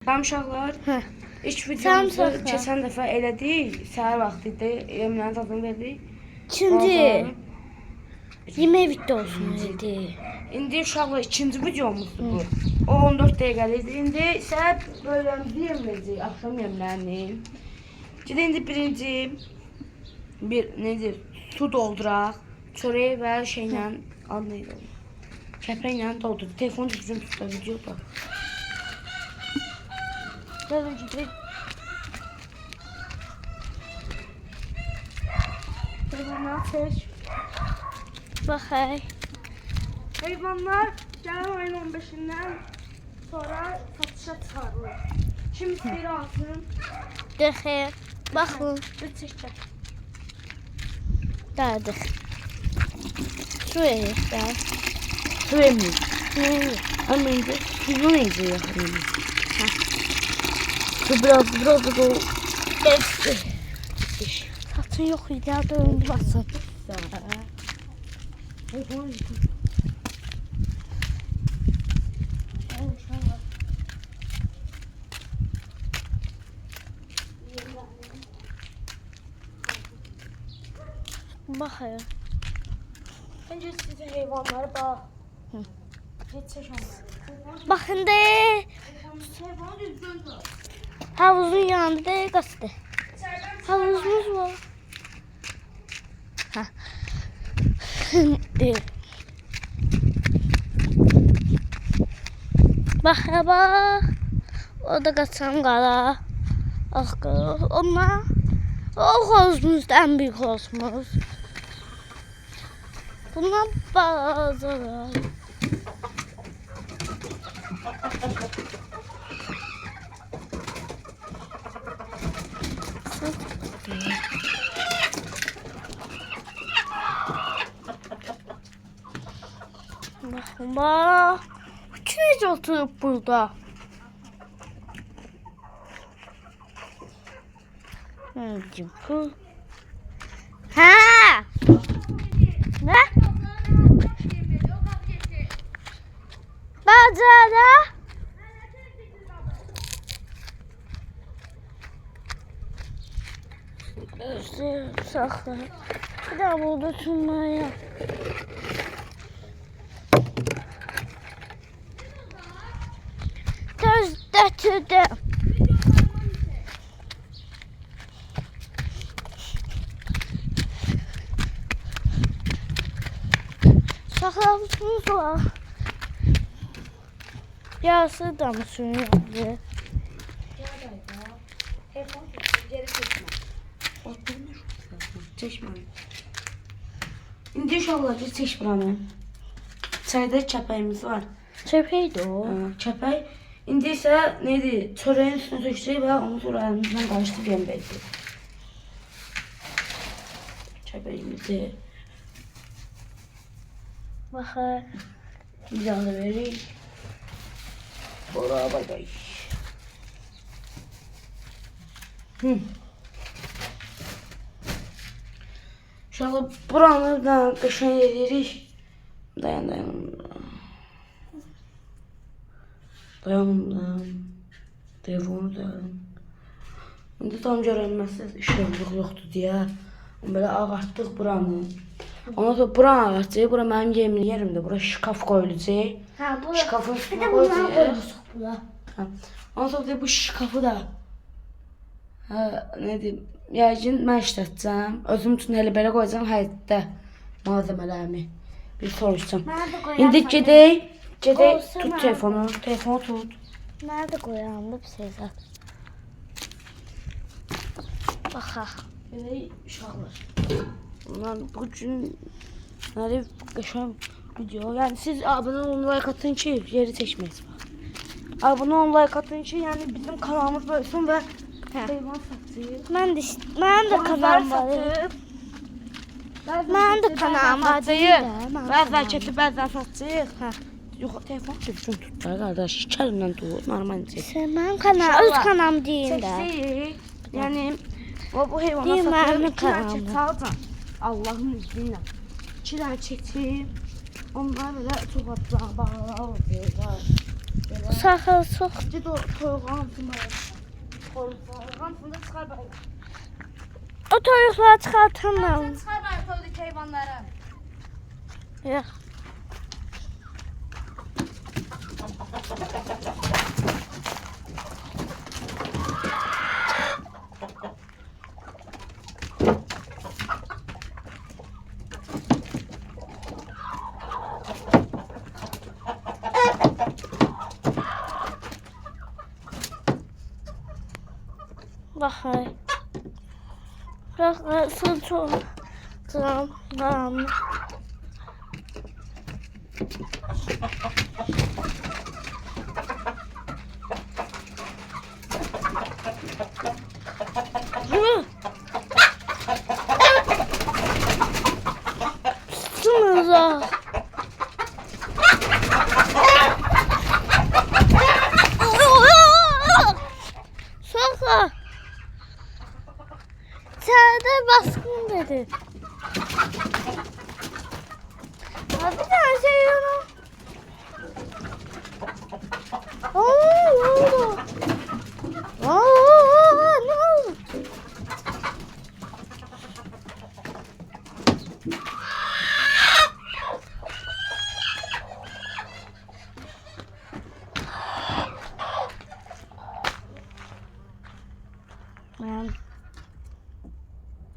Tamam uşaqlar. Hə. İlk videomuzu Sarımsaqlar. keçən dəfə elədik. Səhər vaxtı idi. Yemlərin tadını verdik. İkinci yemək videosu idi. İndi uşaqlar ikinci videomuzdur bu. O 14 dəqiqəlikdir. İndi isə bölümümüzü yemləyəcəyik. Axşam yemlərini. İndi birinci nedir? Su dolduraq. Çörək və şeylə adı neydi? Kəpəklə doldur. Telefonu düzgün tut da videoda. Gəlin gidelim. Hayvanlar seç. Baxay. Hayvanlar gəlin ayın 15-dən sonra satışa çıxarılır. Kim istəyir alsın? Dəxir. Baxın. Bir çəkəcək. Dadır. Su verir də. Su vermir. Nə? Ama indi suyunu neyce yakın. Su biraz o. Eski. Satın yox idi, ya döndü basın. Baxayım. Bence size hayvanlara bak. Hiç şaşırmadım. Baxın de. Hayvanı düzgün tut. Havuzun yanında da qasdı. Havuzumuz var. Ha. Bax, bax. O da qaçan qala. Axı, onlar o havuzumuzda ən böyük havuzumuz. Bundan bazılar. Bakın bak. Kim oturup burada? Bu. Ha? Ne? Bazara. Sakla. Bir daha burada tutmaya. Gösterdim. Saklamışsınız var. Yarısı da mı sürüyordu? Telefonu geri çekme. Çeşme. İndi inşallah biz çeşmirəmi. Çayda kəpəyimiz var. Çöpeydi o. Kəpək. İndi isə neydi? Çörəyin üstünə tökəcək və onu sonra əlimizdən qarışdırıb yeməyəcək. Kəpəyimizi Baxın. bir daha da veririk. Bora bakay. Şöyle buranı da qəşəng edirik. Dayan. Dayanım. Telefonu da. İndi tam görünməsiz işıqlıq yoxdur deyə. Belə ağartdıq buranı. Ondan sonra buranı ağartacaq. Bura mənim yemin yerimdir. Bura şkaf qoyulacaq. Ha, bu. Şkafın Bir üstünə də bunları qoyacaq. koymuşuq bura. Ondan sonra bu şkafı da ne diyeyim, yəqin mən işlətəcəm. Özüm üçün elə belə qoyacağam həyətdə malzəmələrimi. Bir soruşacağım. Nerede koyalım? İndi gedək Olsun tut abi. telefonu tut. Nerede koyalım bu şeyler? Baxaq. Gedək uşaqlar. Bunlar bugün nəri qəşəng video. Yəni siz abunə olun, like atın ki, yeri çəkməyiz. Abunə olun, like atın ki, yəni bizim kanalımız böyüsün və heyvan satıyıq. Mən də kanalım var. Mənim də kanalım var. Bəzən keçib, bəzən satıyıq. Yox, telefon düzgün tut da qardaş. Kəlimlə tut, normal çək. Sən mənim kanalım, öz kanalım deyim də. Çəksək, yəni bu heyvanı Deyim, satıyıq. mənim 2 dənə kanalım. çək salcan. Allahın izni ilə. 2 dənə çəkib, onlar belə çox atlar, bağlar olacaq. Belə. Saxal çox. Cid o toyuğun hamısını koyurlar. Hamısını da çıxar bayır. O toyuqları çıxartamam. Çıxar bayır toydaki heyvanları. Yox. Baxay. Baxın çox. Tamam. Tutsunuz. Soka. İçeride baskın dedi. Abi bir şey yok. Ne oldu? Ne oldu?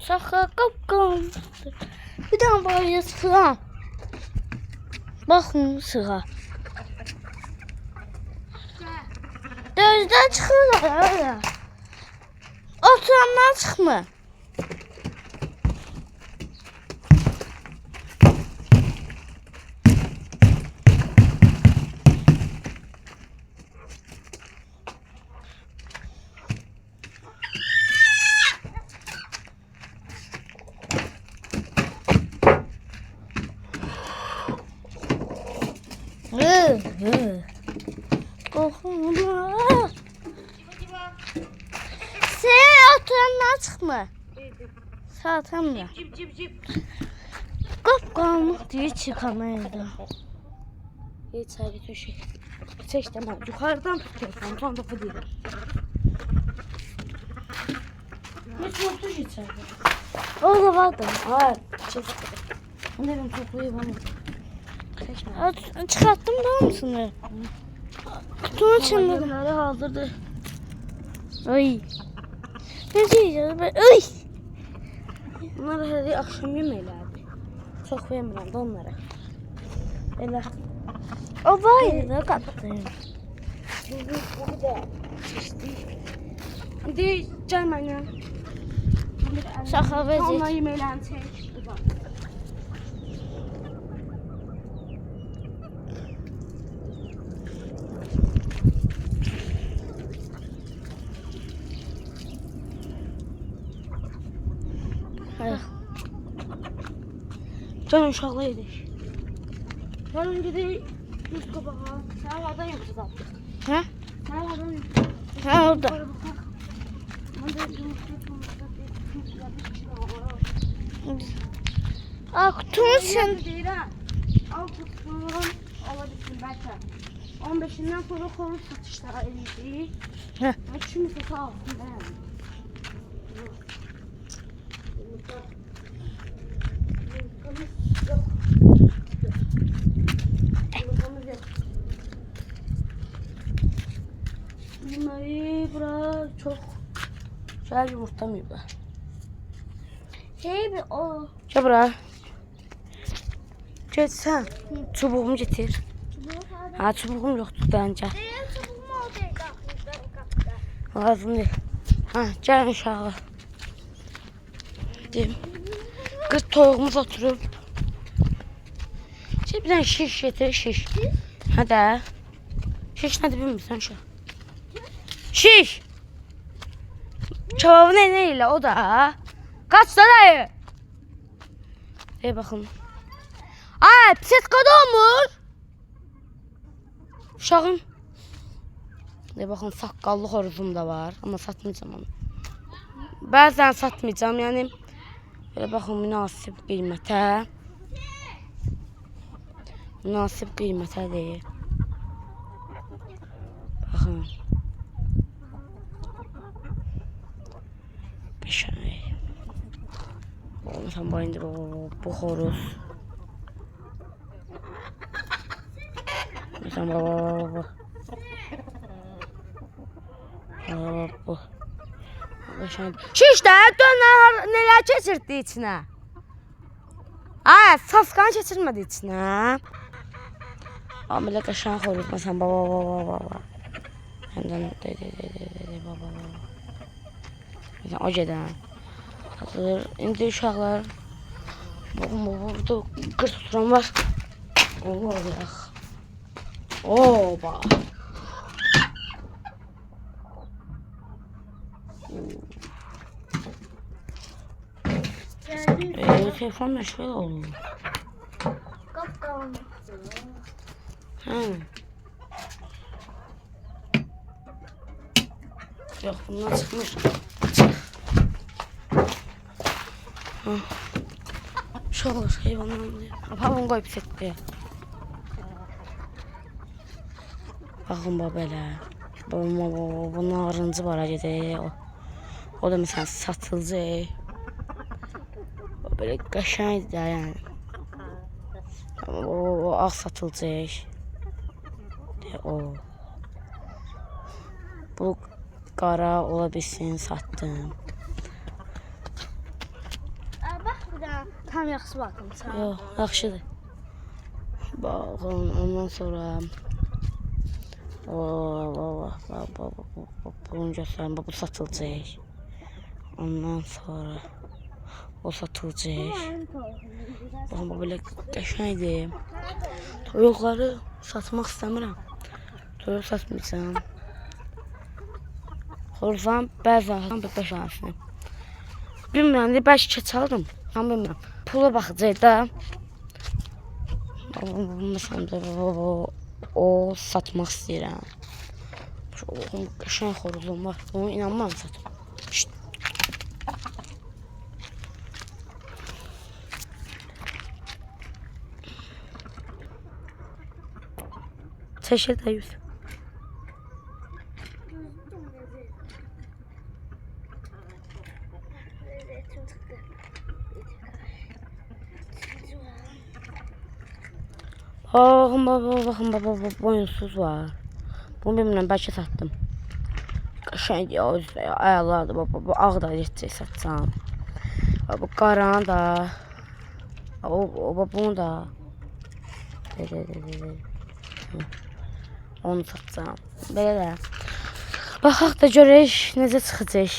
Şaka kapkan. Bir tane böyle sıra. Bakın sıra. Dözden çıkırlar öyle. Oturandan çıkma. Korkma. Sen oturandan çıkma. Zaten ya. Cip. Kapkaranlık diye çıkamaydı. Hiç sadece köşe. Seç tamam. Yukarıdan tut telefonu. Tam topu değil. Ne yoktu içeride? Orada vardı. Hayır. Çek. Ne benim toplayı bana. Seçme. Çıkarttım da mısın? Kutunun içinde. Yemeğleri hazırdı. Ay. Ne diyeceğiz be? Ay. Bunlar hadi akşam yemeğlerdi. Çok vermirəm də onlara. Elə. O var da kattım. Bu bir də seçdik. İndi gəl mənə. Şaxa Onlar vəcək. yeməklərini çək. Ay. Gəlin uşaqlar edək. Gəlin gedək düz qabağa. Sən hardan yapacağız artıq? Hə? Sən hardan yapacağız? Hə orada. Aa kutunun içinde. Al kutusundan alabilirsin belki. 15'inden sonra konu satışlara eləyəcəyik. Hə. Çünki sağ olsun ben. Bunları bura çok güzel yumurtlamıyorlar. Şey bir o. Gel bura. Get sen. Çubuğumu getir. Ha çubuğum yoktu daha önce. Lazım değil. Ha gel inşallah. Deyim. Kız toyuğumuz oturup. Şey bir tane şiş getir şiş. Hadi. Şiş nedir bilmirsən şu. Şiş. Kebabı ne ile o da. Kaç dayı. Bakın. Ay psetkada olmuş. Uşağım. Bakın saqqallı horuzum da var ama satmayacağım onu. Bəzən satmayacağım yani. Böyle bakın münasib qiymətə. Münasib qiymətə deyil. Baxın. Qəşəng. Olmuşam bayındır bu xoruz. Mesela baba. Bu. Şişdə dönər nələr keçirdi içinə? Ay, sasqanı keçirmədi içinə. Amma qəşəng xoruz məsələn baba. Həndən baba. Məsələn o gedən. Hazır. İndi uşaqlar burada qır tuturan var. Olacaq. Oba. Telefon meşgul oldu. Qapqalın. Yok bundan çıkmış. Şu olur hayvanlarım diye. Babam koyup setti. Bakın babelə. Bunun arıncı var gedək. O da mesela satılacaq. Böyle qəşəngdir də yəni. O ağ satılacaq. O. Bu qara ola bilsin satdım. Bax bir dənə tam yaxşı baxım. Yox, yaxşıdır. Baxın ondan sonra bunu göstərim. Bu satılacaq. Ondan sonra o satılacaq. Baxın bu belə qəşəngdir. Toyuqları satmaq istəmirəm. Toyuq satmayacağım. Xoruzdan bəzən 5 tanesini. Bilmirəm, bəlkə keç aldım. Amma bilmirəm. Pula baxacaq da. Məsələn o satmaq istəyirəm. Oğlum qəşəng xoruzum var. Onu inanmam satım. Teşekkür ederiz. Bakın baba boyunsuz var. Bunu bilmirəm, bəlkə satdım. Qəşəng ya, ayaqlardır baba. Bu ağ da getəcək satsam. Bu qaranı da. Bunu da. Onu satsam. Belə də. Baxaq da görək necə çıxacaq.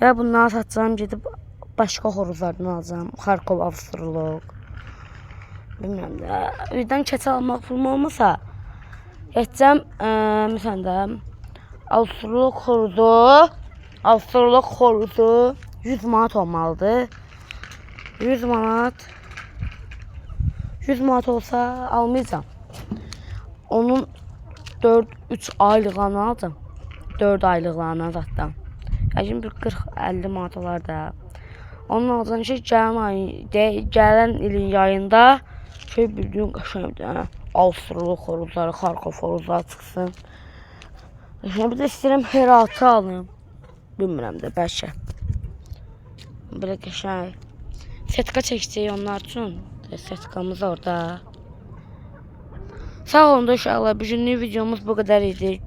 Ya bunları satsam, gedib başqa xoruzlardan alacağım. Xarkov Avstralok. Bilmirəm də. Birdən keçə almaq pulum olmasa, geçəcəm, məsələn də, Avstralok xoruzu 100 manat olmalıdır. 100 manat olsa almayacağım. Onun 3 aylığını alacağım. 4 aylığını zaten. Yəni bir 40-50 manat olar da. Onun alacağım şey gələn ilin yayında bildiğin qəşəngdir. Avstralok xoruzları, Xarkov xoruzları çıxsın. Bir də istəyirəm Heratı alayım. Bilmirəm də bəlkə. Belə qəşəng. Setka çəkəcək onlar üçün. Setkamız orada. Sağ olun da uşaqlar. Bugünlük videomuz bu qədər idi.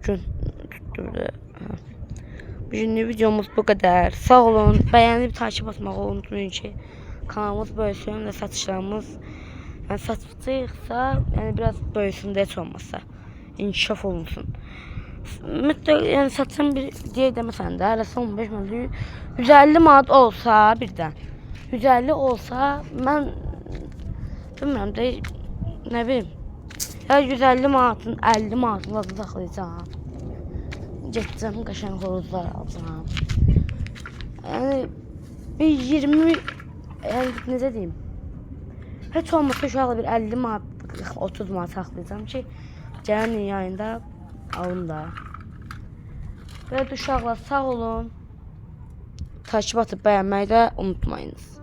Bugünlük videomuz bu qədər. Sağ olun. Bəyənib takip atmağı unutmayın ki, kanalımız böyüsün və satışlarımız satışıyıqsa, biraz böyüsün də heç olmazsa. İnkişaf olunsun. Mütləq satsam bir deyə deməsən də, arası 15 manat, 150 manat olsa birdən. 150 olsa mən bilmirəm də, nə bilim. Ya 150 manatın 50 manatını da saxlayacağam. Getəcəm qəşəng xoruzlar alacağam. Yəni bir 20, necə deyim? Heç olmasa uşaqla bir 50 manat, 30 manat saxlayacağım ki, gələn yayında alın da. Belə uşaqlar sağ olun. Takip atıb bəyənməyi də unutmayınız.